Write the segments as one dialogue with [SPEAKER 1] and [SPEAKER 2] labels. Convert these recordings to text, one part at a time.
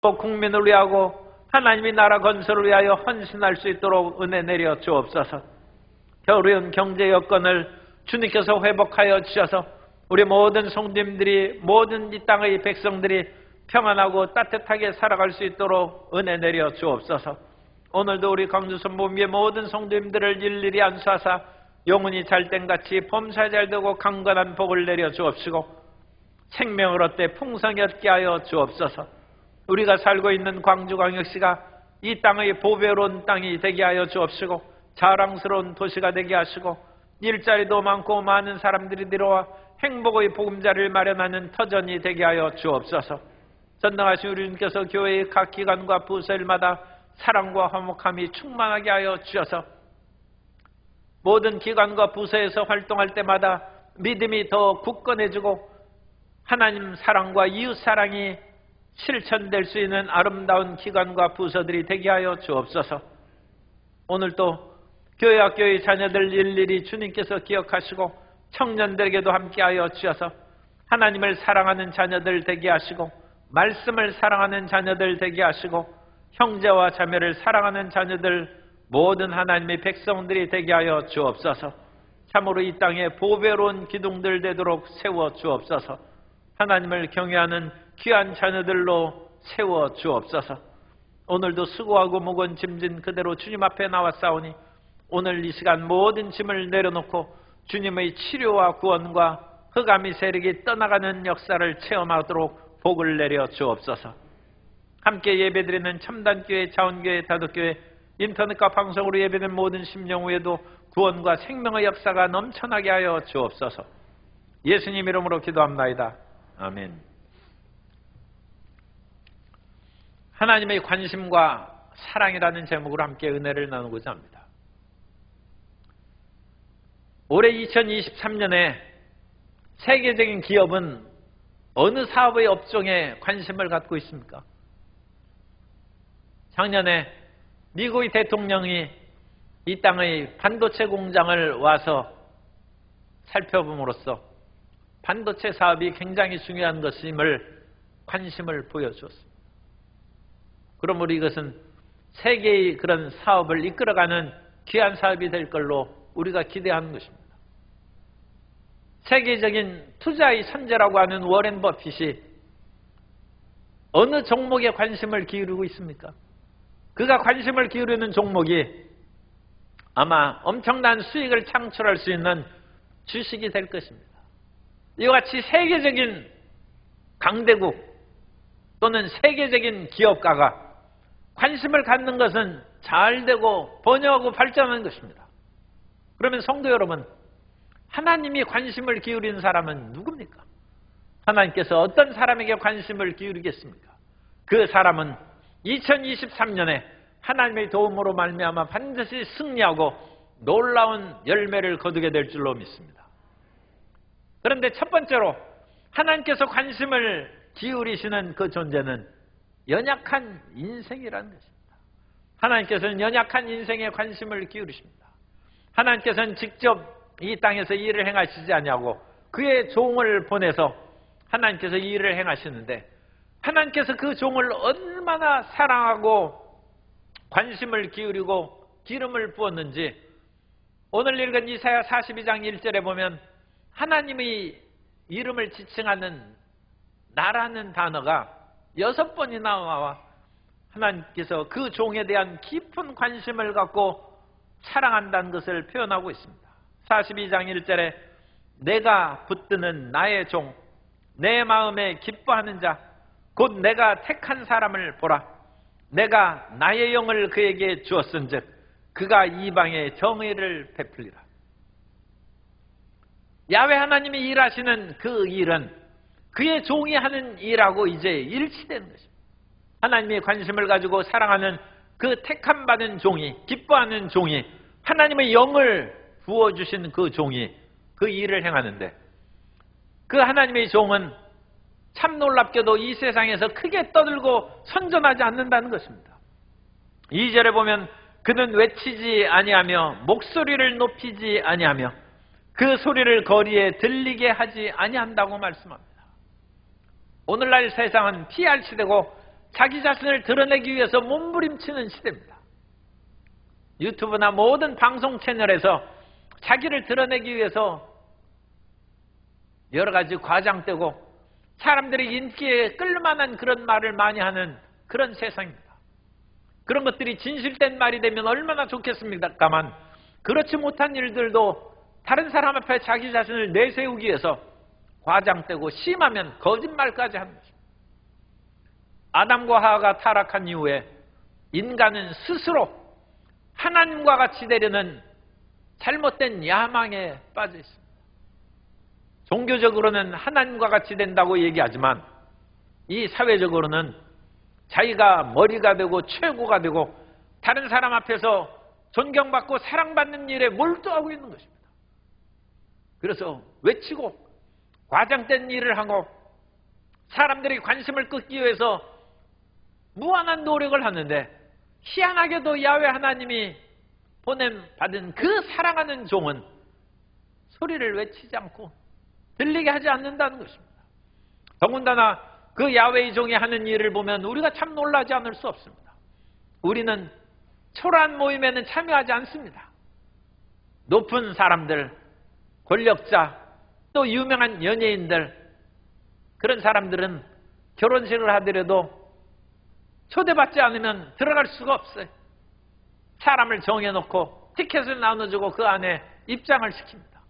[SPEAKER 1] 국민을 위하고 하나님의 나라 건설을 위하여 헌신할 수 있도록 은혜 내려 주옵소서. 어려운 경제 여건을 주님께서 회복하여 주셔서 우리 모든 성도님들이, 모든 이 땅의 백성들이 평안하고 따뜻하게 살아갈 수 있도록 은혜 내려 주옵소서. 오늘도 우리 광주선보미의 모든 성도님들을 일일이 안수하사 영혼이 잘된같이 범사에 잘되고 강건한 복을 내려 주옵시고 생명을 얻되 풍성히 얻게 하여 주옵소서. 우리가 살고 있는 광주광역시가 이 땅의 보배로운 땅이 되게 하여 주옵시고 자랑스러운 도시가 되게 하시고 일자리도 많고 많은 사람들이 들어와 행복의 보금자리를 마련하는 터전이 되게 하여 주옵소서. 전능하신 우리 주님께서 교회의 각 기관과 부서일마다 사랑과 화목함이 충만하게 하여 주셔서 모든 기관과 부서에서 활동할 때마다 믿음이 더 굳건해지고 하나님 사랑과 이웃 사랑이 실천될 수 있는 아름다운 기관과 부서들이 되게 하여 주옵소서. 오늘도 교회와 교회 자녀들 일일이 주님께서 기억하시고 청년들에게도 함께하여 주셔서 하나님을 사랑하는 자녀들 되게 하시고 말씀을 사랑하는 자녀들 되게 하시고 형제와 자매를 사랑하는 자녀들 모든 하나님의 백성들이 되게 하여 주옵소서. 참으로 이 땅에 보배로운 기둥들 되도록 세워 주옵소서. 하나님을 경외하는 귀한 자녀들로 세워 주옵소서. 오늘도 수고하고 무거운 짐진 그대로 주님 앞에 나왔사오니 오늘 이 시간 모든 짐을 내려놓고 주님의 치료와 구원과 흑암의 세력이 떠나가는 역사를 체험하도록 복을 내려 주옵소서. 함께 예배드리는 첨단교회, 자원교회, 다독교회, 인터넷과 방송으로 예배된 모든 심령 후에도 구원과 생명의 역사가 넘쳐나게 하여 주옵소서. 예수님 이름으로 기도합나이다. 아멘. 하나님의 관심과 사랑이라는 제목으로 함께 은혜를 나누고자 합니다. 올해 2023년에 세계적인 기업은 어느 사업의 업종에 관심을 갖고 있습니까? 작년에 미국의 대통령이 이 땅의 반도체 공장을 와서 살펴봄으로써 반도체 사업이 굉장히 중요한 것임을 관심을 보여주었습니다. 그러므로 이것은 세계의 그런 사업을 이끌어가는 귀한 사업이 될 걸로 우리가 기대하는 것입니다. 세계적인 투자의 선제라고 하는 워렌 버핏이 어느 종목에 관심을 기울이고 있습니까? 그가 관심을 기울이는 종목이 아마 엄청난 수익을 창출할 수 있는 주식이 될 것입니다. 이와 같이 세계적인 강대국 또는 세계적인 기업가가 관심을 갖는 것은 잘되고 번영하고 발전하는 것입니다. 그러면 성도 여러분, 하나님이 관심을 기울이는 사람은 누굽니까? 하나님께서 어떤 사람에게 관심을 기울이겠습니까? 그 사람은 2023년에 하나님의 도움으로 말미암아 반드시 승리하고 놀라운 열매를 거두게 될 줄로 믿습니다. 그런데 첫 번째로 하나님께서 관심을 기울이시는 그 존재는 연약한 인생이라는 것입니다. 하나님께서는 연약한 인생에 관심을 기울이십니다. 하나님께서는 직접 이 땅에서 일을 행하시지 아니하고 그의 종을 보내서 하나님께서 이 일을 행하시는데 하나님께서 그 종을 얼마나 사랑하고 관심을 기울이고 기름을 부었는지 오늘 읽은 이사야 42장 1절에 보면 하나님의 이름을 지칭하는 나라는 단어가 6번이나 나와 하나님께서 그 종에 대한 깊은 관심을 갖고 사랑한다는 것을 표현하고 있습니다. 42장 1절에 내가 붙드는 나의 종, 내 마음에 기뻐하는 자, 곧 내가 택한 사람을 보라. 내가 나의 영을 그에게 주었은즉 그가 이방에 정의를 베풀리라. 야훼 하나님이 일하시는 그 일은 그의 종이 하는 일하고 이제 일치되는 것입니다. 하나님의 관심을 가지고 사랑하는 그 택함 받은 종이, 기뻐하는 종이, 하나님의 영을 부어주신 그 종이 그 일을 행하는데 그 하나님의 종은 참 놀랍게도 이 세상에서 크게 떠들고 선전하지 않는다는 것입니다. 2절에 보면 그는 외치지 아니하며 목소리를 높이지 아니하며 그 소리를 거리에 들리게 하지 아니한다고 말씀합니다. 오늘날 세상은 PR 시대고 자기 자신을 드러내기 위해서 몸부림치는 시대입니다. 유튜브나 모든 방송 채널에서 자기를 드러내기 위해서 여러 가지 과장되고 사람들이 인기에 끌만한 그런 말을 많이 하는 그런 세상입니다. 그런 것들이 진실된 말이 되면 얼마나 좋겠습니까만 그렇지 못한 일들도 다른 사람 앞에 자기 자신을 내세우기 위해서 과장되고 심하면 거짓말까지 하는 것입니다. 아담과 하와가 타락한 이후에 인간은 스스로 하나님과 같이 되려는 잘못된 야망에 빠져 있습니다. 종교적으로는 하나님과 같이 된다고 얘기하지만 이 사회적으로는 자기가 머리가 되고 최고가 되고 다른 사람 앞에서 존경받고 사랑받는 일에 몰두하고 있는 것입니다. 그래서 외치고 과장된 일을 하고 사람들이 관심을 끌기 위해서 무한한 노력을 하는데 희한하게도 야훼 하나님이 보냄받은 그 사랑하는 종은 소리를 외치지 않고 들리게 하지 않는다는 것입니다. 더군다나 그 야훼의 종이 하는 일을 보면 우리가 참 놀라지 않을 수 없습니다. 우리는 초라한 모임에는 참여하지 않습니다. 높은 사람들, 권력자, 또 유명한 연예인들, 그런 사람들은 결혼식을 하더라도 초대받지 않으면 들어갈 수가 없어요. 사람을 정해놓고 티켓을 나눠주고 그 안에 입장을 시킵니다.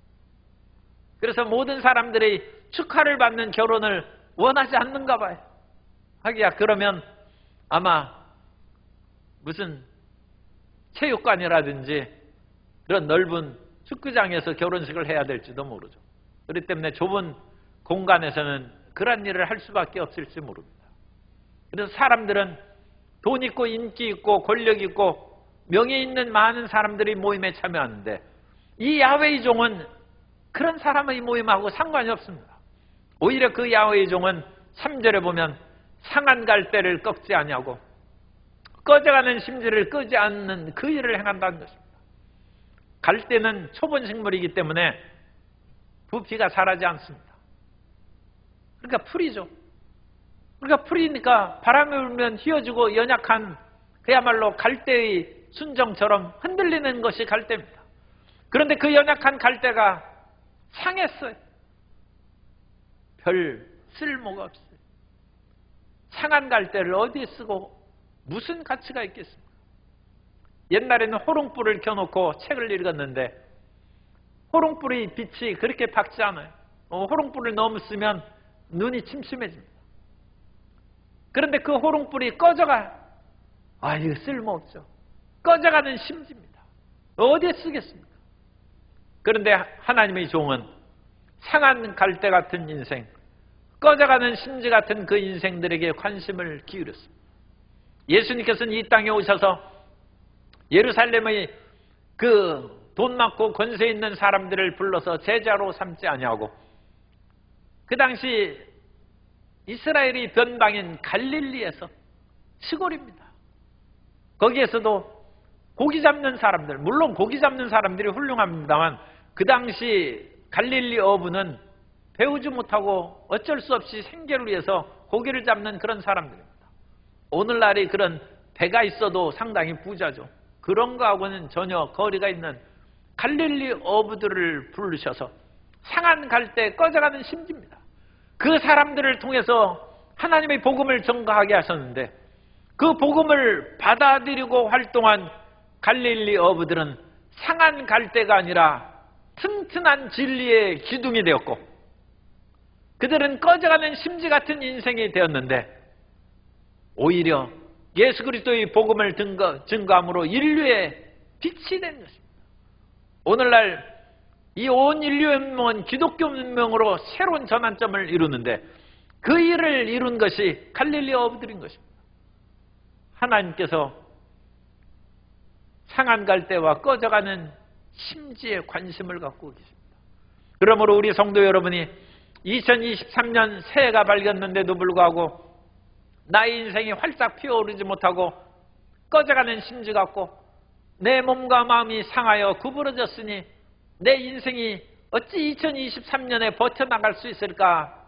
[SPEAKER 1] 그래서 모든 사람들이 축하를 받는 결혼을 원하지 않는가 봐요. 하기야 그러면 아마 무슨 체육관이라든지 그런 넓은 축구장에서 결혼식을 해야 될지도 모르죠. 그렇기 때문에 좁은 공간에서는 그런 일을 할 수밖에 없을지 모릅니다. 그래서 사람들은 돈 있고 인기 있고 권력 있고 명예 있는 많은 사람들이 모임에 참여하는데 이 야훼의 종은 그런 사람의 모임하고 상관이 없습니다. 오히려 그 야훼의 종은 3절에 보면 상한 갈대를 꺾지 아니하고 꺼져가는 심지를 끄지 않는 그 일을 행한다는 것입니다. 갈대는 초본 식물이기 때문에 부피가 자라지 않습니다. 그러니까 풀이죠. 그러니까 풀이니까 바람이 불면 휘어지고 연약한 그야말로 갈대의 순정처럼 흔들리는 것이 갈대입니다. 그런데 그 연약한 갈대가 상했어요. 별 쓸모가 없어요. 상한 갈대를 어디에 쓰고 무슨 가치가 있겠습니까? 옛날에는 호롱불을 켜놓고 책을 읽었는데 호롱불의 빛이 그렇게 밝지 않아요. 호롱불을 너무 쓰면 눈이 침침해집니다. 그런데 그 호롱불이 꺼져가 이거 쓸모없죠. 꺼져가는 심지입니다. 어디에 쓰겠습니까? 그런데 하나님의 종은 상한 갈대 같은 인생, 꺼져가는 심지 같은 그 인생들에게 관심을 기울였습니다. 예수님께서는 이 땅에 오셔서 예루살렘의 그 돈 많고 권세 있는 사람들을 불러서 제자로 삼지 아니하고 그 당시 이스라엘이 변방인 갈릴리에서 시골입니다. 거기에서도 고기 잡는 사람들, 물론 고기 잡는 사람들이 훌륭합니다만 그 당시 갈릴리 어부는 배우지 못하고 어쩔 수 없이 생계를 위해서 고기를 잡는 그런 사람들입니다. 오늘날이 그런 배가 있어도 상당히 부자죠. 그런 거하고는 전혀 거리가 있는 갈릴리 어부들을 부르셔서 상한 갈대 꺼져가는 심지입니다. 그 사람들을 통해서 하나님의 복음을 전가하게 하셨는데 그 복음을 받아들이고 활동한 갈릴리 어부들은 상한 갈대가 아니라 튼튼한 진리의 기둥이 되었고 그들은 꺼져가는 심지 같은 인생이 되었는데 오히려 예수 그리스도의 복음을 증거함으로 인류의 빛이 된 것입니다. 오늘날 이 온 인류의 문명은 기독교 문명으로 새로운 전환점을 이루는데 그 일을 이룬 것이 갈릴리 어부들인 것입니다. 하나님께서 상한 갈대와 꺼져가는 심지에 관심을 갖고 계십니다. 그러므로 우리 성도 여러분이 2023년 새해가 밝았는데도 불구하고 나의 인생이 활짝 피어오르지 못하고 꺼져가는 심지 같고 내 몸과 마음이 상하여 구부러졌으니 내 인생이 어찌 2023년에 버텨나갈 수 있을까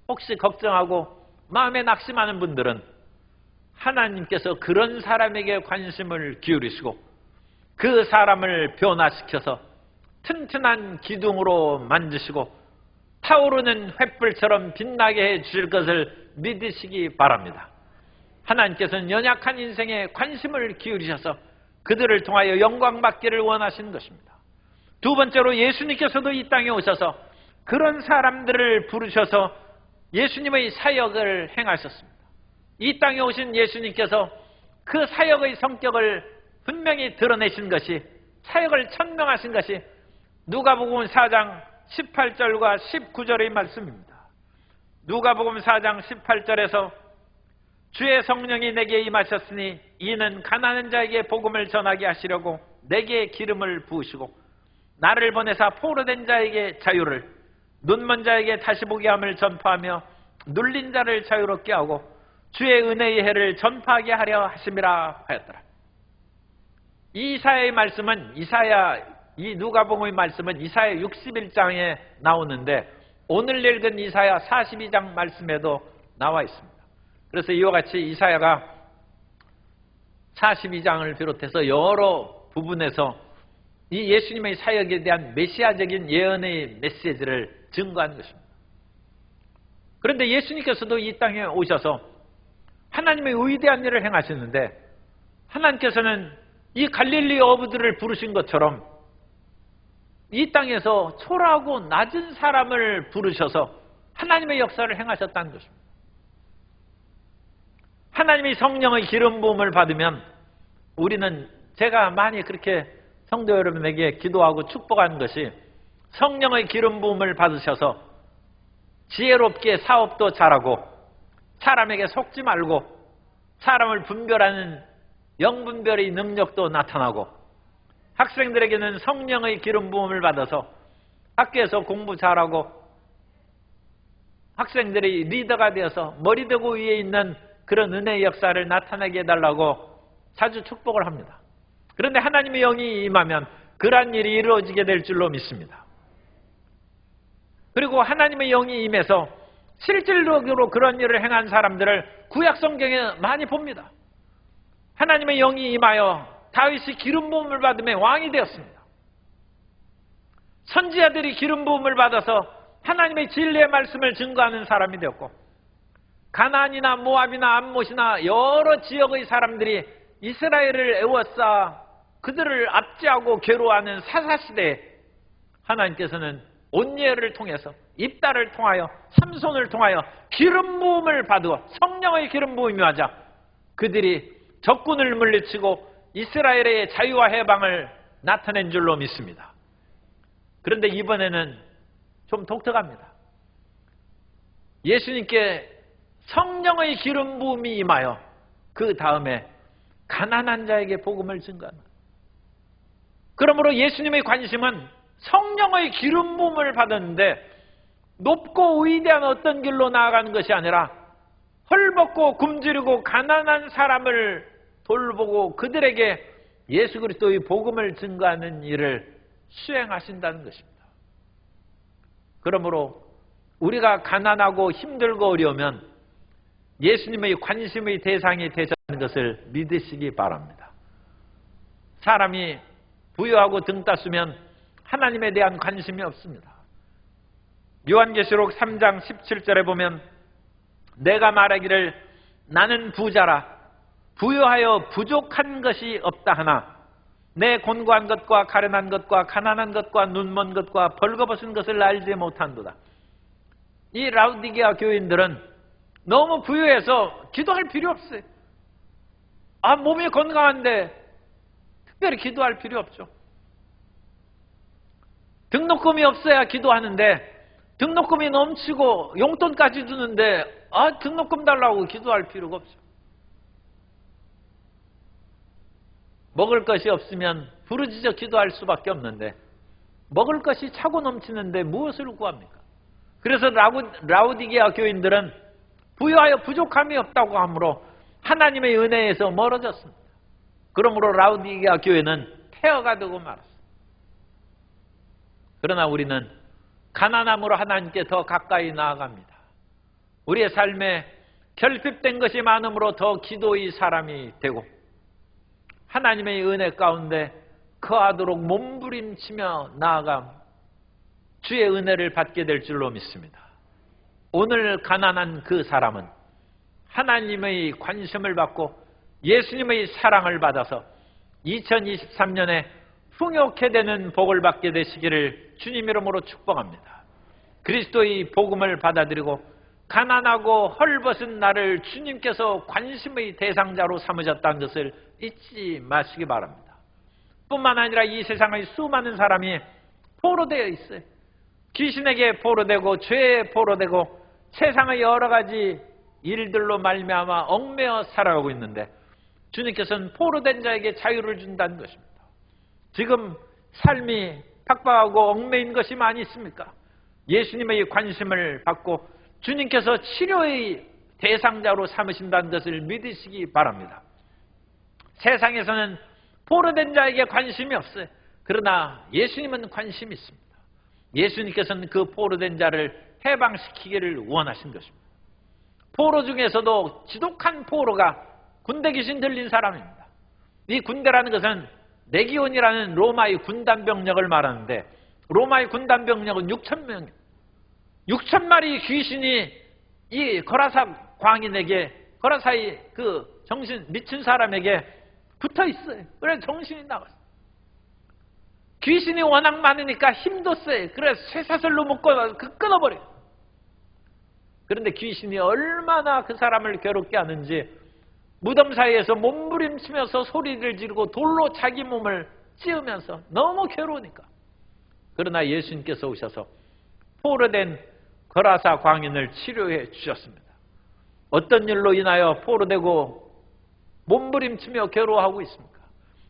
[SPEAKER 1] 혹시 걱정하고 마음에 낙심하는 분들은 하나님께서 그런 사람에게 관심을 기울이시고 그 사람을 변화시켜서 튼튼한 기둥으로 만드시고 타오르는 횃불처럼 빛나게 해 주실 것을 믿으시기 바랍니다. 하나님께서는 연약한 인생에 관심을 기울이셔서 그들을 통하여 영광 받기를 원하시는 것입니다. 두 번째로 예수님께서도 이 땅에 오셔서 그런 사람들을 부르셔서 예수님의 사역을 행하셨습니다. 이 땅에 오신 예수님께서 그 사역의 성격을 분명히 드러내신 것이, 사역을 천명하신 것이 누가복음 4장 18절과 19절의 말씀입니다. 누가복음 4장 18절에서 주의 성령이 내게 임하셨으니 이는 가난한 자에게 복음을 전하게 하시려고 내게 기름을 부으시고 나를 보내사 포로된 자에게 자유를, 눈먼 자에게 다시 보게 함을 전파하며 눌린 자를 자유롭게 하고 주의 은혜의 해를 전파하게 하려 하심이라 하였더라. 이사야의 말씀은 이 누가복음의 말씀은 이사야 61장에 나오는데 오늘 읽은 이사야 42장 말씀에도 나와 있습니다. 그래서 이와 같이 이사야가 42장을 비롯해서 여러 부분에서 이 예수님의 사역에 대한 메시아적인 예언의 메시지를 증거하는 것입니다. 그런데 예수님께서도 이 땅에 오셔서 하나님의 위대한 일을 행하시는데 하나님께서는 이 갈릴리 어부들을 부르신 것처럼 이 땅에서 초라하고 낮은 사람을 부르셔서 하나님의 역사를 행하셨다는 것입니다. 하나님의 성령의 기름 부음을 받으면 우리는, 제가 많이 그렇게 성도 여러분에게 기도하고 축복하는 것이, 성령의 기름 부음을 받으셔서 지혜롭게 사업도 잘하고 사람에게 속지 말고 사람을 분별하는 영분별의 능력도 나타나고, 학생들에게는 성령의 기름 부음을 받아서 학교에서 공부 잘하고 학생들이 리더가 되어서 머리대고 위에 있는 그런 은혜의 역사를 나타나게 해달라고 자주 축복을 합니다. 그런데 하나님의 영이 임하면 그러한 일이 이루어지게 될 줄로 믿습니다. 그리고 하나님의 영이 임해서 실질적으로 그런 일을 행한 사람들을 구약 성경에 많이 봅니다. 하나님의 영이 임하여 다윗이 기름 부음을 받으며 왕이 되었습니다. 선지자들이 기름 부음을 받아서 하나님의 진리의 말씀을 증거하는 사람이 되었고, 가나안이나 모압이나 암못이나 여러 지역의 사람들이 이스라엘을 애워싸 그들을 압제하고 괴로워하는 사사시대에 하나님께서는 온예를 통해서, 입다를 통하여, 삼손을 통하여 기름 부음을 받으어 성령의 기름 부음이 맞아 그들이 적군을 물리치고 이스라엘의 자유와 해방을 나타낸 줄로 믿습니다. 그런데 이번에는 좀 독특합니다. 예수님께 성령의 기름 부음이 임하여 그 다음에 가난한 자에게 복음을 증거하는, 그러므로 예수님의 관심은 성령의 기름 부음을 받았는데 높고 위대한 어떤 길로 나아가는 것이 아니라 헐벗고 굶주리고 가난한 사람을 돌보고 그들에게 예수 그리스도의 복음을 증거하는 일을 수행하신다는 것입니다. 그러므로 우리가 가난하고 힘들고 어려우면 예수님의 관심의 대상이 되자는 것을 믿으시기 바랍니다. 사람이 부유하고 등 따스면 하나님에 대한 관심이 없습니다. 요한계시록 3장 17절에 보면 내가 말하기를 나는 부자라 부유하여 부족한 것이 없다 하나 내 곤고한 것과 가련한 것과 가난한 것과 눈먼 것과 벌거벗은 것을 알지 못한도다. 이 라우디게아 교인들은 너무 부유해서 기도할 필요 없어요. 몸이 건강한데 특별히 기도할 필요 없죠. 등록금이 없어야 기도하는데 등록금이 넘치고 용돈까지 주는데 등록금 달라고 기도할 필요가 없죠. 먹을 것이 없으면 부르짖어 기도할 수밖에 없는데 먹을 것이 차고 넘치는데 무엇을 구합니까? 그래서 라우디게아 교인들은 부유하여 부족함이 없다고 하므로 하나님의 은혜에서 멀어졌습니다. 그러므로 라우디게아 교회는 폐허가 되고 말았습니다. 그러나 우리는 가난함으로 하나님께 더 가까이 나아갑니다. 우리의 삶에 결핍된 것이 많음으로 더 기도의 사람이 되고 하나님의 은혜 가운데 거하도록 몸부림치며 나아가 주의 은혜를 받게 될 줄로 믿습니다. 오늘 가난한 그 사람은 하나님의 관심을 받고 예수님의 사랑을 받아서 2023년에 풍요케 되는 복을 받게 되시기를 주님 이름으로 축복합니다. 그리스도의 복음을 받아들이고 가난하고 헐벗은 나를 주님께서 관심의 대상자로 삼으셨다는 것을 잊지 마시기 바랍니다. 뿐만 아니라 이 세상의 수많은 사람이 포로되어 있어요. 귀신에게 포로되고 죄에 포로되고 세상의 여러 가지 일들로 말미암아 얽매여 살아가고 있는데 주님께서는 포로된 자에게 자유를 준다는 것입니다. 지금 삶이 팍팍하고 얽매인 것이 많이 있습니까? 예수님의 관심을 받고 주님께서 치료의 대상자로 삼으신다는 것을 믿으시기 바랍니다. 세상에서는 포로된 자에게 관심이 없어요. 그러나 예수님은 관심이 있습니다. 예수님께서는 그 포로된 자를 해방시키기를 원하신 것입니다. 포로 중에서도 지독한 포로가 군대 귀신 들린 사람입니다. 이 군대라는 것은 레기온이라는 로마의 군단 병력을 말하는데 로마의 군단 병력은 6,000명, 6,000마리 귀신이 이 거라사 광인에게, 거라사의 그 정신 미친 사람에게 붙어 있어요. 그래서 정신이 나갔어요. 귀신이 워낙 많으니까 힘도 세요. 그래서 쇠사슬로 묶어 끊어버려요. 그런데 귀신이 얼마나 그 사람을 괴롭게 하는지 무덤 사이에서 몸부림치면서 소리를 지르고 돌로 자기 몸을 찌으면서 너무 괴로우니까. 그러나 예수님께서 오셔서 포로된 거라사 광인을 치료해 주셨습니다. 어떤 일로 인하여 포로되고 몸부림치며 괴로워하고 있습니까?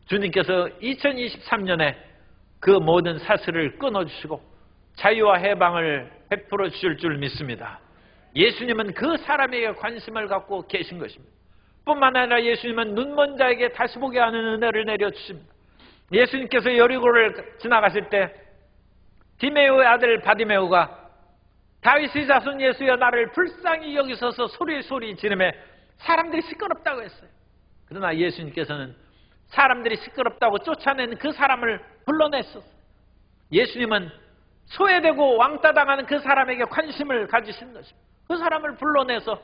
[SPEAKER 1] 주님께서 2023년에 그 모든 사슬을 끊어주시고 자유와 해방을 베풀어 주실 줄 믿습니다. 예수님은 그 사람에게 관심을 갖고 계신 것입니다. 뿐만 아니라 예수님은 눈먼 자에게 다시 보게 하는 은혜를 내려주십니다. 예수님께서 여리고를 지나가실 때 디메오의 아들 바디메오가 다윗의 자손 예수여 나를 불쌍히 여기소서 소리 지르며 사람들이 시끄럽다고 했어요. 그러나 예수님께서는 사람들이 시끄럽다고 쫓아낸 그 사람을 불러냈었어요. 예수님은 소외되고 왕따당하는 그 사람에게 관심을 가지신 것입니다. 그 사람을 불러내서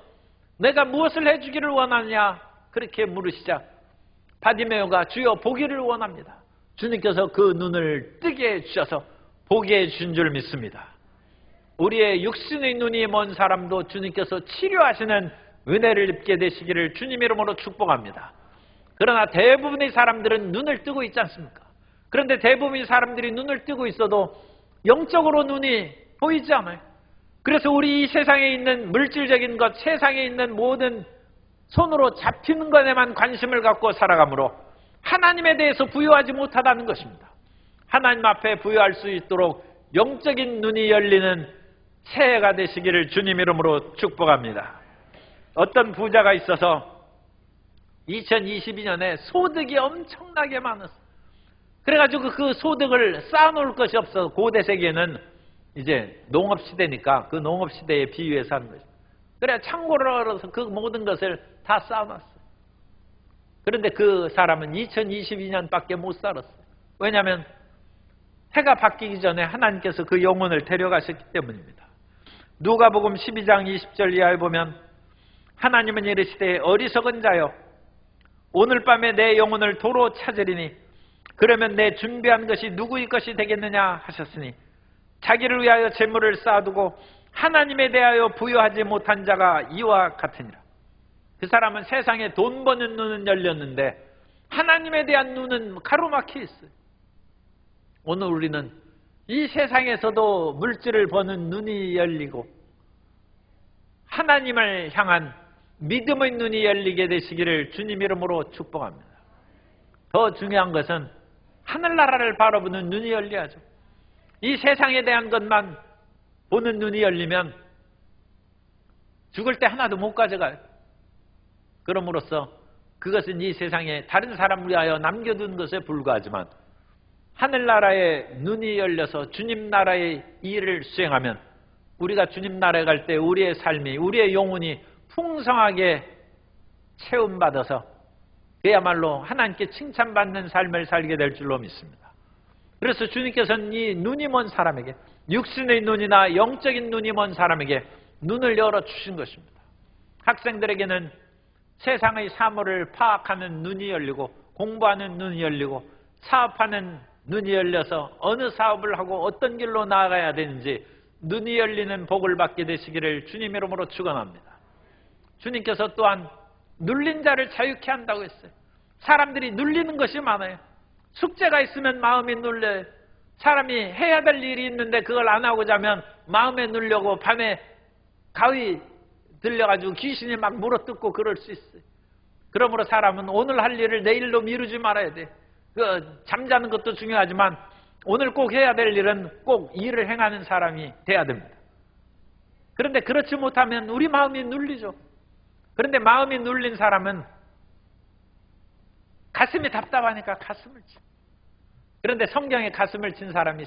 [SPEAKER 1] 내가 무엇을 해주기를 원하냐 그렇게 물으시자 바디메오가 주여 보기를 원합니다. 주님께서 그 눈을 뜨게 해주셔서 보게 해주신 줄 믿습니다. 우리의 육신의 눈이 먼 사람도 주님께서 치료하시는 은혜를 입게 되시기를 주님 이름으로 축복합니다. 그러나 대부분의 사람들은 눈을 뜨고 있지 않습니까? 그런데 대부분의 사람들이 눈을 뜨고 있어도 영적으로 눈이 보이지 않아요. 그래서 우리 이 세상에 있는 물질적인 것, 세상에 있는 모든 손으로 잡히는 것에만 관심을 갖고 살아가므로 하나님에 대해서 부여하지 못하다는 것입니다. 하나님 앞에 부여할 수 있도록 영적인 눈이 열리는 새해가 되시기를 주님 이름으로 축복합니다. 어떤 부자가 있어서 2022년에 소득이 엄청나게 많았어요. 그래가지고 그 소득을 쌓아놓을 것이 없어서 고대 세계는 이제 농업시대니까 그 농업시대에 비유해서 하는 거죠. 그래 창고를 열어서 그 모든 것을 다 쌓아놨어요. 그런데 그 사람은 2022년밖에 못 살았어요. 왜냐하면 해가 바뀌기 전에 하나님께서 그 영혼을 데려가셨기 때문입니다. 누가복음 12장 20절 이하에 보면 하나님은 이르시되 어리석은 자여 오늘 밤에 내 영혼을 도로 찾으리니 그러면 내 준비한 것이 누구의 것이 되겠느냐 하셨으니 자기를 위하여 재물을 쌓아두고 하나님에 대하여 부여하지 못한 자가 이와 같으니라. 그 사람은 세상에 돈 버는 눈은 열렸는데 하나님에 대한 눈은 가로막혀 있어요. 오늘 우리는 이 세상에서도 물질을 버는 눈이 열리고 하나님을 향한 믿음의 눈이 열리게 되시기를 주님 이름으로 축복합니다. 더 중요한 것은 하늘나라를 바라보는 눈이 열려야죠. 이 세상에 대한 것만 보는 눈이 열리면 죽을 때 하나도 못 가져가요. 그럼으로써 그것은 이 세상에 다른 사람을 위하여 남겨둔 것에 불과하지만 하늘나라의 눈이 열려서 주님 나라의 일을 수행하면 우리가 주님 나라에 갈 때 우리의 삶이, 우리의 영혼이 풍성하게 체험받아서 그야말로 하나님께 칭찬받는 삶을 살게 될 줄로 믿습니다. 그래서 주님께서는 이 눈이 먼 사람에게, 육신의 눈이나 영적인 눈이 먼 사람에게 눈을 열어주신 것입니다. 학생들에게는 세상의 사물을 파악하는 눈이 열리고, 공부하는 눈이 열리고, 사업하는 눈이 열려서 어느 사업을 하고 어떤 길로 나아가야 되는지 눈이 열리는 복을 받게 되시기를 주님 이름으로 축원합니다. 주님께서 또한 눌린 자를 자유케 한다고 했어요. 사람들이 눌리는 것이 많아요. 숙제가 있으면 마음이 눌려요. 사람이 해야 될 일이 있는데 그걸 안 하고자 하면 마음에 눌려고 밤에 가위 들려가지고 귀신이 막 물어뜯고 그럴 수 있어요. 그러므로 사람은 오늘 할 일을 내일로 미루지 말아야 돼. 잠자는 것도 중요하지만 오늘 꼭 해야 될 일은 꼭 일을 행하는 사람이 돼야 됩니다. 그런데 그렇지 못하면 우리 마음이 눌리죠. 그런데 마음이 눌린 사람은 가슴이 답답하니까 가슴을 치. 그런데 성경에 가슴을 친 사람이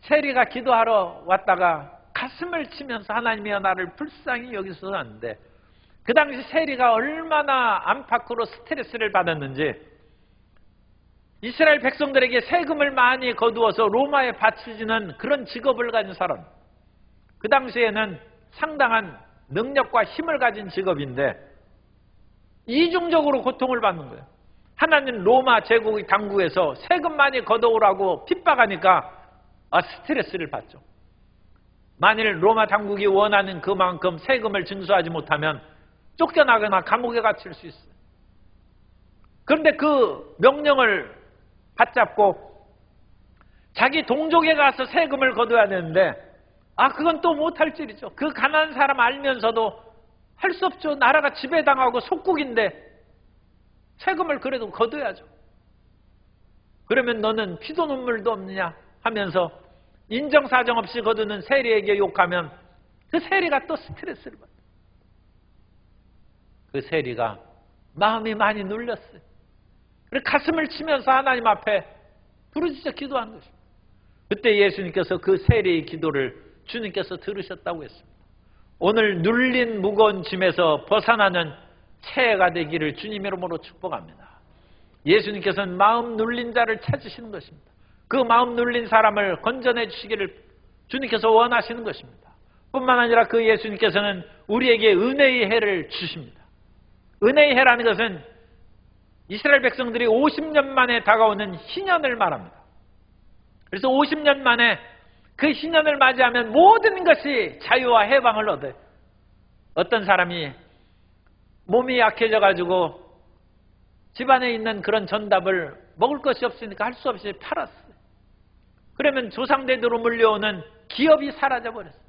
[SPEAKER 1] 세리가 기도하러 왔다가 가슴을 치면서 하나님이여 나를 불쌍히 여기소서 하는데, 그 당시 세리가 얼마나 안팎으로 스트레스를 받았는지, 이스라엘 백성들에게 세금을 많이 거두어서 로마에 바치지는 그런 직업을 가진 사람, 그 당시에는 상당한 능력과 힘을 가진 직업인데 이중적으로 고통을 받는 거예요. 하나님 로마 제국의 당국에서 세금 많이 걷어오라고 핍박하니까 스트레스를 받죠. 만일 로마 당국이 원하는 그만큼 세금을 징수하지 못하면 쫓겨나거나 감옥에 갇힐 수 있어요. 그런데 그 명령을 받잡고 자기 동족에 가서 세금을 거둬야 되는데 그건 또 못할 일이죠. 그 가난한 사람 알면서도 할 수 없죠. 나라가 지배당하고 속국인데 세금을 그래도 거둬야죠. 그러면 너는 피도 눈물도 없느냐 하면서 인정사정 없이 거두는 세리에게 욕하면 그 세리가 또 스트레스를 받아요. 그 세리가 마음이 많이 눌렸어요. 그래서 가슴을 치면서 하나님 앞에 부르짖어 기도한 것입니다. 그때 예수님께서 그 세리의 기도를 주님께서 들으셨다고 했습니다. 오늘 눌린 무거운 짐에서 벗어나는 새해가 되기를 주님 이름으로 축복합니다. 예수님께서는 마음 눌린 자를 찾으시는 것입니다. 그 마음 눌린 사람을 건져내 주시기를 주님께서 원하시는 것입니다. 뿐만 아니라 그 예수님께서는 우리에게 은혜의 해를 주십니다. 은혜의 해라는 것은 이스라엘 백성들이 50년 만에 다가오는 희년을 말합니다. 그래서 50년 만에 그 희년을 맞이하면 모든 것이 자유와 해방을 얻어요. 어떤 사람이 몸이 약해져 가지고 집안에 있는 그런 전답을 먹을 것이 없으니까 할 수 없이 팔았어요. 그러면 조상대대로 물려오는 기업이 사라져버렸어요.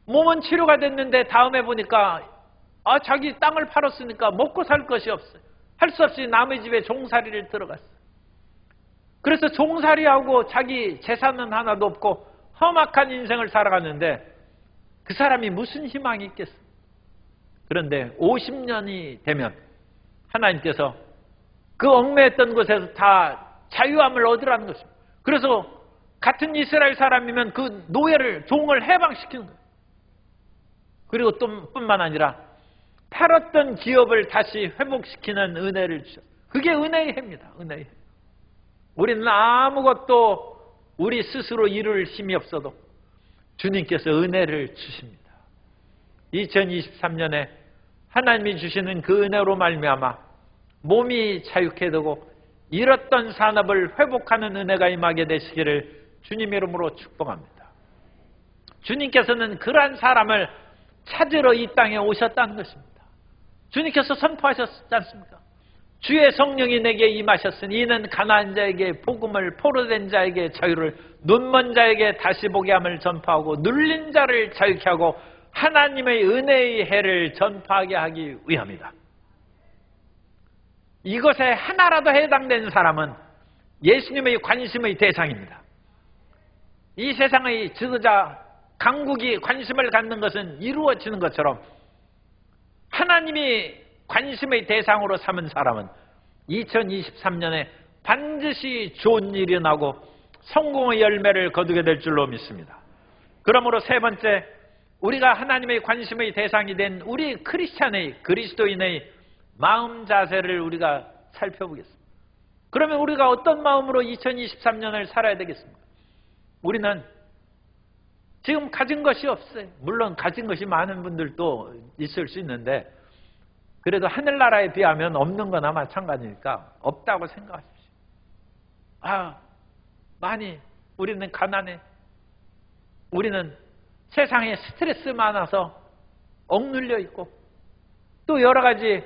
[SPEAKER 1] 몸은 치료가 됐는데 다음에 보니까 자기 땅을 팔았으니까 먹고 살 것이 없어요. 할 수 없이 남의 집에 종살이를 들어갔어요. 그래서 종살이하고 자기 재산은 하나도 없고 험악한 인생을 살아갔는데 그 사람이 무슨 희망이 있겠어요? 그런데 50년이 되면 하나님께서 그 얽매였던 곳에서 다 자유함을 얻으라는 것입니다. 그래서 같은 이스라엘 사람이면 그 노예를, 종을 해방시키는 거예요. 그리고 또 뿐만 아니라 팔았던 기업을 다시 회복시키는 은혜를 주셨어요. 그게 은혜의 해입니다. 은혜의 해. 우리는 아무것도 우리 스스로 이룰 힘이 없어도 주님께서 은혜를 주십니다. 2023년에 하나님이 주시는 그 은혜로 말미암아 몸이 자유케 되고 잃었던 산업을 회복하는 은혜가 임하게 되시기를 주님 이름으로 축복합니다. 주님께서는 그러한 사람을 찾으러 이 땅에 오셨다는 것입니다. 주님께서 선포하셨지 않습니까? 주의 성령이 내게 임하셨으니 이는 가난한 자에게 복음을, 포로된 자에게 자유를, 눈먼 자에게 다시 보게 함을 전파하고 눌린 자를 자유케 하고 하나님의 은혜의 해를 전파하게 하기 위함이다. 이것에 하나라도 해당되는 사람은 예수님의 관심의 대상입니다. 이 세상의 지도자, 강국이 관심을 갖는 것은 이루어지는 것처럼 하나님이 관심의 대상으로 삼은 사람은 2023년에 반드시 좋은 일이 일어나고 성공의 열매를 거두게 될 줄로 믿습니다. 그러므로 세 번째, 우리가 하나님의 관심의 대상이 된 우리 크리스찬의, 그리스도인의 마음 자세를 우리가 살펴보겠습니다. 그러면 우리가 어떤 마음으로 2023년을 살아야 되겠습니까? 우리는 지금 가진 것이 없어요. 물론 가진 것이 많은 분들도 있을 수 있는데 그래도 하늘나라에 비하면 없는 거나 마찬가지니까 없다고 생각하십시오. 많이 우리는 가난해. 우리는 세상에 스트레스 많아서 억눌려 있고 또 여러 가지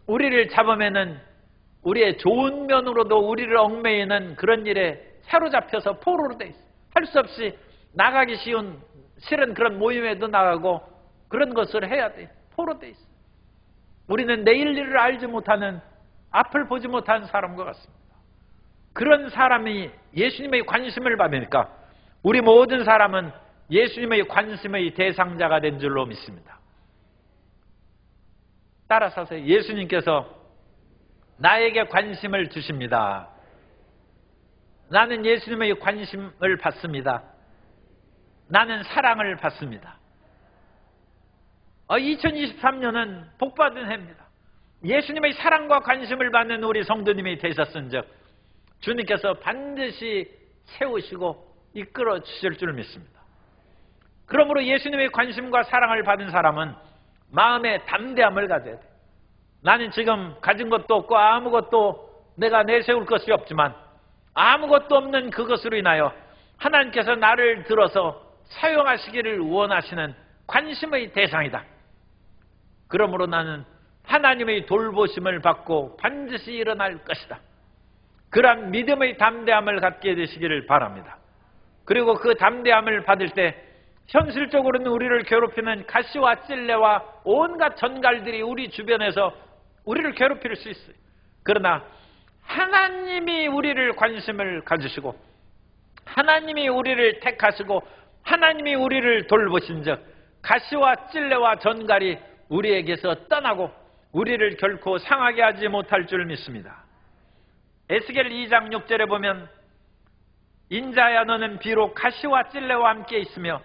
[SPEAKER 1] 우리를 잡으면은 우리의 좋은 면으로도 우리를 얽매이는 그런 일에 사로잡혀서 포로로 돼 있어요. 할 수 없이 나가기 싫은 그런 모임에도 나가고 그런 것을 해야 돼. 포로 돼 있어요. 우리는 내일 일을 알지 못하는, 앞을 보지 못하는 사람과 같습니다. 그런 사람이 예수님의 관심을 받으니까 우리 모든 사람은 예수님의 관심의 대상자가 된 줄로 믿습니다. 따라서 예수님께서 나에게 관심을 주십니다. 나는 예수님의 관심을 받습니다. 나는 사랑을 받습니다. 2023년은 복받은 해입니다. 예수님의 사랑과 관심을 받는 우리 성도님이 되셨은즉 주님께서 반드시 세우시고 이끌어 주실 줄 믿습니다. 그러므로 예수님의 관심과 사랑을 받은 사람은 마음의 담대함을 가져야 돼. 나는 지금 가진 것도 없고 아무것도 내가 내세울 것이 없지만 아무것도 없는 그것으로 인하여 하나님께서 나를 들어서 사용하시기를 원하시는 관심의 대상이다. 그러므로 나는 하나님의 돌보심을 받고 반드시 일어날 것이다. 그러한 믿음의 담대함을 갖게 되시기를 바랍니다. 그리고 그 담대함을 받을 때 현실적으로는 우리를 괴롭히는 가시와 찔레와 온갖 전갈들이 우리 주변에서 우리를 괴롭힐 수 있어요. 그러나 하나님이 우리를 관심을 가지시고 하나님이 우리를 택하시고 하나님이 우리를 돌보신 즉 가시와 찔레와 전갈이 우리에게서 떠나고 우리를 결코 상하게 하지 못할 줄 믿습니다. 에스겔 2장 6절에 보면 인자야 너는 비록 가시와 찔레와 함께 있으며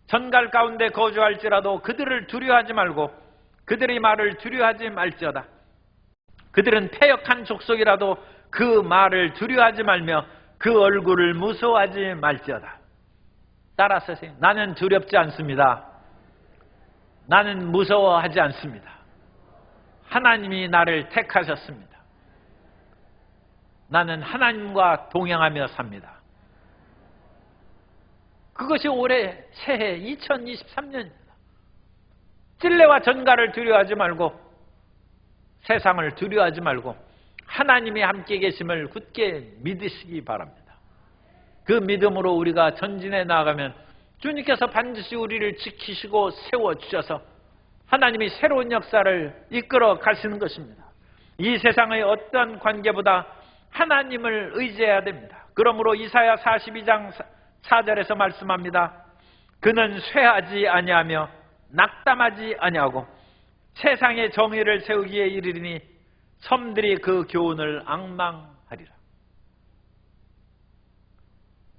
[SPEAKER 1] 전갈 가운데 거주할지라도 그들을 두려워하지 말고 그들의 말을 두려워하지 말지어다. 그들은 패역한 족속이라도 그 말을 두려워하지 말며 그 얼굴을 무서워하지 말지어다. 따라서 나는 두렵지 않습니다. 나는 무서워하지 않습니다. 하나님이 나를 택하셨습니다. 나는 하나님과 동행하며 삽니다. 그것이 올해 새해 2023년입니다. 찔레와 전갈을 두려워하지 말고 세상을 두려워하지 말고 하나님이 함께 계심을 굳게 믿으시기 바랍니다. 그 믿음으로 우리가 전진해 나아가면 주님께서 반드시 우리를 지키시고 세워주셔서 하나님이 새로운 역사를 이끌어 가시는 것입니다. 이 세상의 어떤 관계보다 하나님을 의지해야 됩니다. 그러므로 이사야 42장 4절에서 말씀합니다. 그는 쇠하지 아니하며 낙담하지 아니하고 세상의 정의를 세우기에 이르리니 섬들이 그 교훈을 앙망하리라.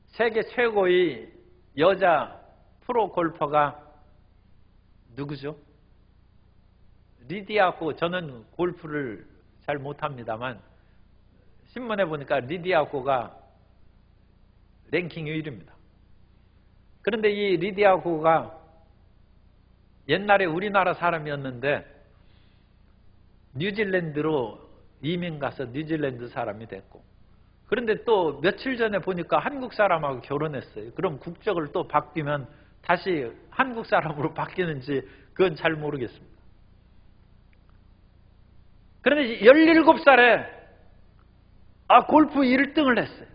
[SPEAKER 1] 세계 최고의 여자 프로 골퍼가 누구죠? 리디아 고. 저는 골프를 잘 못합니다만 신문에 보니까 리디아 고가 랭킹 1위입니다. 그런데 이 리디아 고가 옛날에 우리나라 사람이었는데 뉴질랜드로 이민 가서 뉴질랜드 사람이 됐고 그런데 또 며칠 전에 보니까 한국 사람하고 결혼했어요. 그럼 국적을 또 바뀌면 다시 한국 사람으로 바뀌는지 그건 잘 모르겠습니다. 그런데 17살에 골프 1등을 했어요.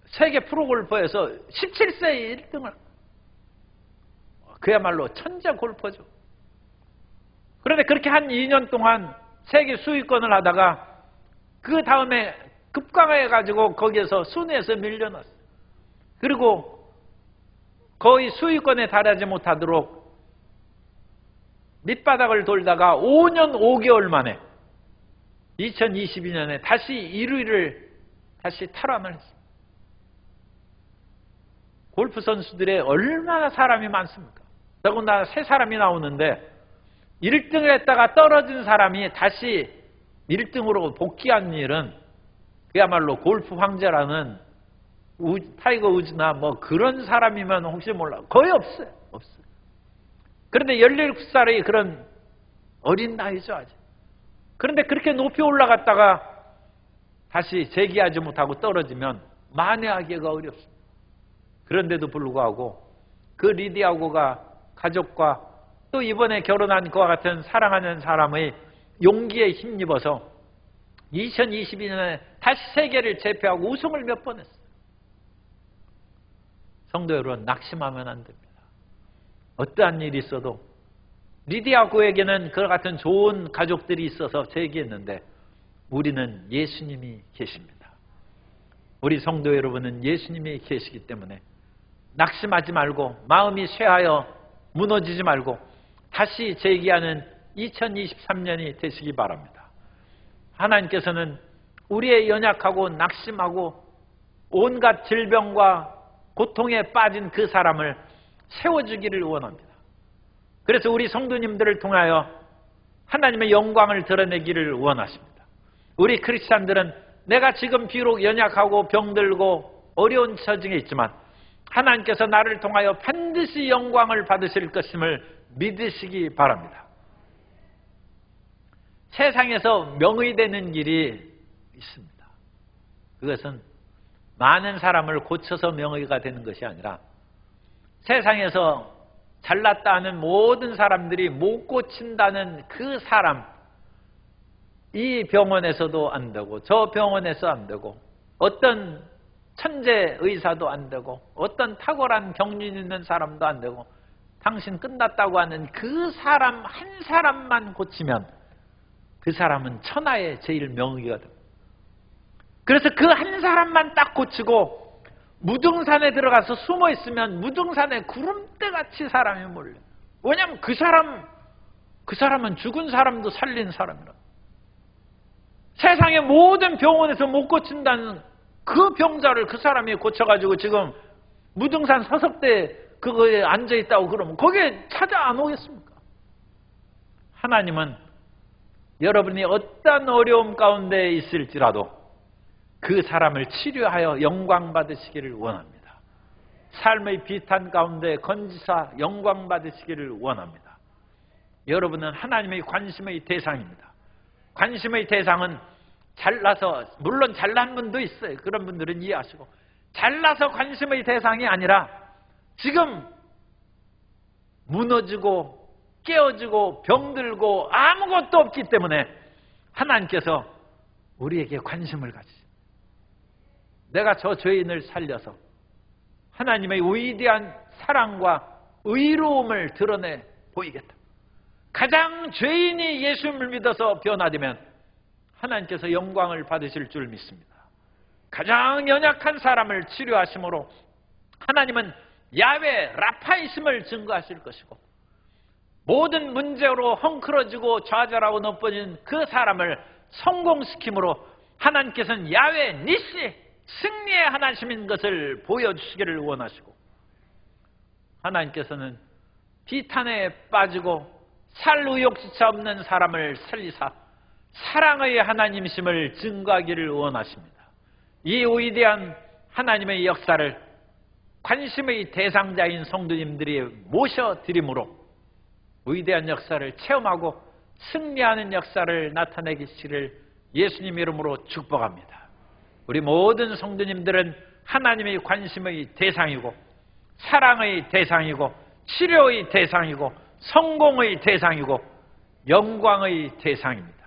[SPEAKER 1] 세계 프로골퍼에서 17세에 1등을. 그야말로 천재 골퍼죠. 그런데 그렇게 한 2년 동안 세계 수위권을 하다가 그 다음에 급강해가지고 거기에서 순위에서 밀려났어요. 그리고 거의 수위권에 달하지 못하도록 밑바닥을 돌다가 5년 5개월 만에 2022년에 다시 1위를 다시 탈환을 했습니다. 골프 선수들의 얼마나 사람이 많습니까? 더군다나 세 사람이 나오는데 1등을 했다가 떨어진 사람이 다시 1등으로 복귀한 일은 그야말로 골프 황제라는 타이거 우즈나 뭐 그런 사람이면 혹시 몰라. 거의 없어요. 없어요. 그런데 17살의 그런 어린 나이죠, 아직. 그런데 그렇게 높이 올라갔다가 다시 재기하지 못하고 떨어지면 만회하기가 어렵습니다. 그런데도 불구하고 그 리디아고가 가족과 또 이번에 결혼한 그와 같은 사랑하는 사람의 용기에 힘입어서 2022년에 다시 세계를 제패하고 우승을 몇 번 했어요. 성도 여러분, 낙심하면 안 됩니다. 어떠한 일이 있어도 리디아고에게는 그와 같은 좋은 가족들이 있어서 재기했는데 우리는 예수님이 계십니다. 우리 성도 여러분은 예수님이 계시기 때문에 낙심하지 말고 마음이 쇠하여 무너지지 말고 다시 재기하는 2023년이 되시기 바랍니다. 하나님께서는 우리의 연약하고 낙심하고 온갖 질병과 고통에 빠진 그 사람을 세워주기를 원합니다. 그래서 우리 성도님들을 통하여 하나님의 영광을 드러내기를 원하십니다. 우리 크리스찬들은 내가 지금 비록 연약하고 병들고 어려운 처지에 있지만 하나님께서 나를 통하여 반드시 영광을 받으실 것임을 믿으시기 바랍니다. 세상에서 명의 되는 길이 있습니다. 그것은 많은 사람을 고쳐서 명의가 되는 것이 아니라 세상에서 잘났다 하는 모든 사람들이 못 고친다는 그 사람, 이 병원에서도 안 되고 저 병원에서 안 되고 어떤 천재 의사도 안 되고 어떤 탁월한 경륜 있는 사람도 안 되고 당신 끝났다고 하는 그 사람 한 사람만 고치면 그 사람은 천하의 제일 명의가 됩니다. 그래서 그 한 사람만 딱 고치고 무등산에 들어가서 숨어 있으면 무등산에 구름대같이 사람이 몰려요. 왜냐하면 그 사람은 죽은 사람도 살린 사람이라. 세상의 모든 병원에서 못 고친다는 그 병자를 그 사람이 고쳐가지고 지금 무등산 서석대에 그거에 앉아있다고 그러면 거기에 찾아 안 오겠습니까? 하나님은 여러분이 어떤 어려움 가운데 있을지라도 그 사람을 치료하여 영광 받으시기를 원합니다. 삶의 비탄 가운데 건지사 영광 받으시기를 원합니다. 여러분은 하나님의 관심의 대상입니다. 관심의 대상은 잘나서, 물론 잘난 분도 있어요. 그런 분들은 이해하시고, 잘나서 관심의 대상이 아니라 지금 무너지고 깨어지고 병들고 아무것도 없기 때문에 하나님께서 우리에게 관심을 가지십니다. 내가 저 죄인을 살려서 하나님의 위대한 사랑과 의로움을 드러내 보이겠다. 가장 죄인이 예수님을 믿어서 변화되면 하나님께서 영광을 받으실 줄 믿습니다. 가장 연약한 사람을 치료하심으로 하나님은 야훼 라파이심을 증거하실 것이고, 모든 문제로 헝클어지고 좌절하고 넘어진 그 사람을 성공시킴으로 하나님께서는 야훼 니시, 승리의 하나님인 것을 보여주시기를 원하시고, 하나님께서는 비탄에 빠지고 살 의욕조차 없는 사람을 살리사 사랑의 하나님이심을 증거하기를 원하십니다. 이 위대한 하나님의 역사를 관심의 대상자인 성도님들이 모셔드림으로 위대한 역사를 체험하고 승리하는 역사를 나타내기를 예수님 이름으로 축복합니다. 우리 모든 성도님들은 하나님의 관심의 대상이고 사랑의 대상이고 치료의 대상이고 성공의 대상이고 영광의 대상입니다.